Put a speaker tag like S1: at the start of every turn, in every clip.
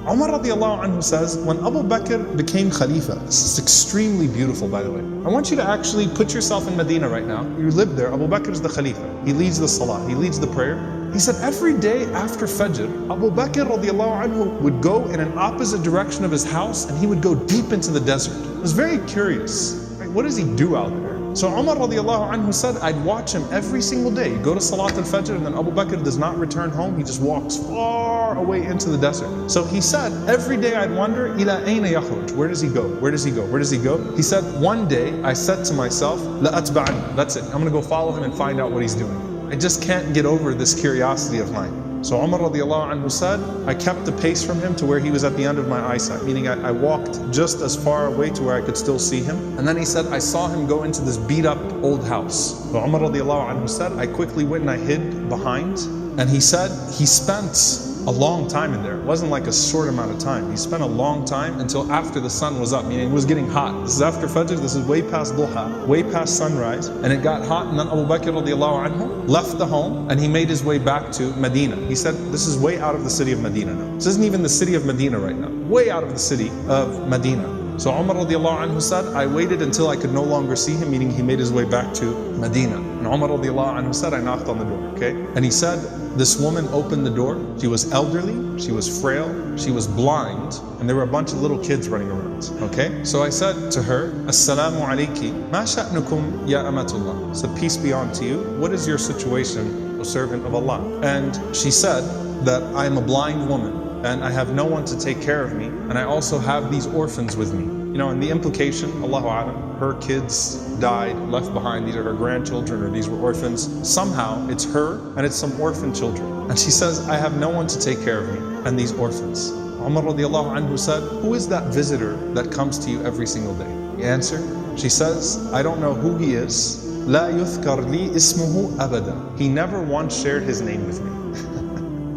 S1: Umar radiallahu anhu says, when Abu Bakr became Khalifa, this is extremely beautiful by the way. I want you to actually put yourself in Medina right now. You live there, Abu Bakr is the Khalifa. He leads the Salah, he leads the prayer. He said every day after Fajr, Abu Bakr radiallahu anhu would go in an opposite direction of his house and he would go deep into the desert. I was very curious, right? What does he do out there? So Umar radiallahu anhu said, I'd watch him every single day. Go to Salat al-Fajr and then Abu Bakr does not return home. He just walks far away into the desert. So he said, every day I'd wonder, ila ayna yakhruj? Where does he go? Where does he go? Where does he go? He said, one day I said to myself, la atba'ani. That's it. I'm going to go follow him and find out what he's doing. I just can't get over this curiosity of mine. So Umar radiallahu anhu said, I kept the pace from him to where he was at the end of my eyesight, meaning I walked just as far away to where I could still see him. And then he said, I saw him go into this beat up old house. So Umar radiallahu anhu said, I quickly went and I hid behind. And he said, he spent a long time in there. It wasn't like a short amount of time. He spent a long time until after the sun was up, meaning it was getting hot. This is after Fajr, this is way past Duha, way past sunrise, and it got hot, and then Abu Bakr radiallahu anhu left the home and he made his way back to Medina. He said, this is way out of the city of Medina now. This isn't even the city of Medina right now. Way out of the city of Medina. So Umar radiallahu anhu said, I waited until I could no longer see him, meaning he made his way back to Medina. And Umar radiallahu anhu said, I knocked on the door, okay? And he said, this woman opened the door. She was elderly, she was frail, she was blind, and there were a bunch of little kids running around, okay? So I said to her, Assalamu alayki, ma sha'nukum ya amatullah. I said, peace be unto you. What is your situation, O servant of Allah? And she said that I am a blind woman, and I have no one to take care of me, and I also have these orphans with me. You know, and the implication, Allahu A'lam, her kids died, left behind, these are her grandchildren, or these were orphans. Somehow, it's her, and it's some orphan children. And she says, I have no one to take care of me, and these orphans. Umar radiallahu anhu said, who is that visitor that comes to you every single day? The answer, she says, I don't know who he is. La yuthkar li ismuhu abada. He never once shared his name with me.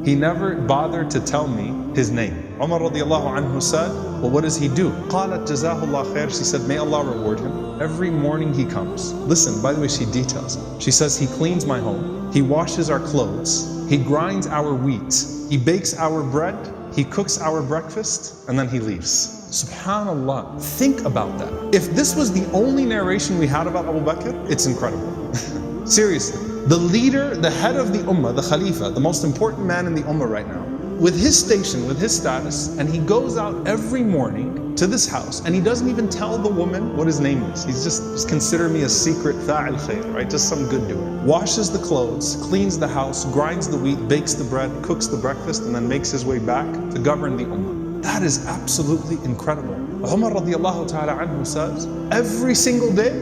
S1: He never bothered to tell me his name. Umar radiallahu anhu said, well, what does he do? قالت جزاه الله خير. She said, may Allah reward him. Every morning he comes. Listen, by the way, she details. She says, he cleans my home. He washes our clothes. He grinds our wheat. He bakes our bread. He cooks our breakfast. And then he leaves. Subhanallah. Think about that. If this was the only narration we had about Abu Bakr, it's incredible. Seriously. The leader, the head of the ummah, the Khalifa, the most important man in the ummah right now, with his station, with his status, and he goes out every morning to this house, and he doesn't even tell the woman what his name is. He's just consider me a secret fa'il khair, right? Just some good doer. Washes the clothes, cleans the house, grinds the wheat, bakes the bread, cooks the breakfast, and then makes his way back to govern the ummah. That is absolutely incredible. Umar radiallahu ta'ala anhu says, every single day,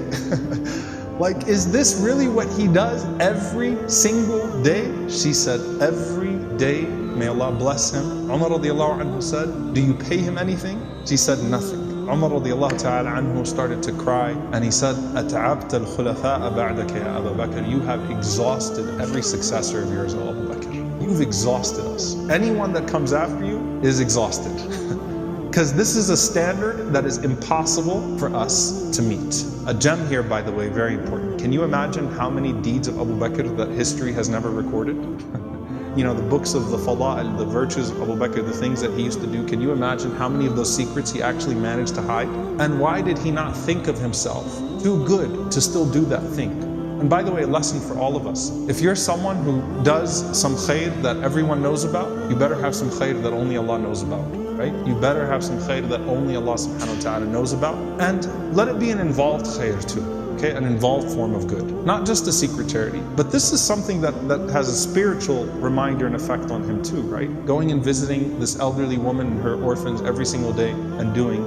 S1: like, is this really what he does every single day? She said, every day, may Allah bless him. Umar radiallahu anhu said, do you pay him anything? She said, nothing. Umar radiallahu ta'ala anhu started to cry, and he said, أَتَعَبْتَ الْخُلَفَاءَ بَعْدَكَ يَا أَبَا بَكْرِ. You have exhausted every successor of yours, O Abu Bakr. You've exhausted us. Anyone that comes after you is exhausted. Because this is a standard that is impossible for us to meet. A gem here, by the way, very important. Can you imagine how many deeds of Abu Bakr that history has never recorded? You know, the books of the fada'il, the virtues of Abu Bakr, the things that he used to do. Can you imagine how many of those secrets he actually managed to hide? And why did he not think of himself too good to still do that thing? And by the way, a lesson for all of us. If you're someone who does some khair that everyone knows about, you better have some khair that only Allah knows about. Right? You better have some khair that only Allah subhanahu wa ta'ala knows about, and let it be an involved khair too, okay? An involved form of good, not just a secret charity. But this is something that has a spiritual reminder and effect on him too, right? Going and visiting this elderly woman and her orphans every single day and doing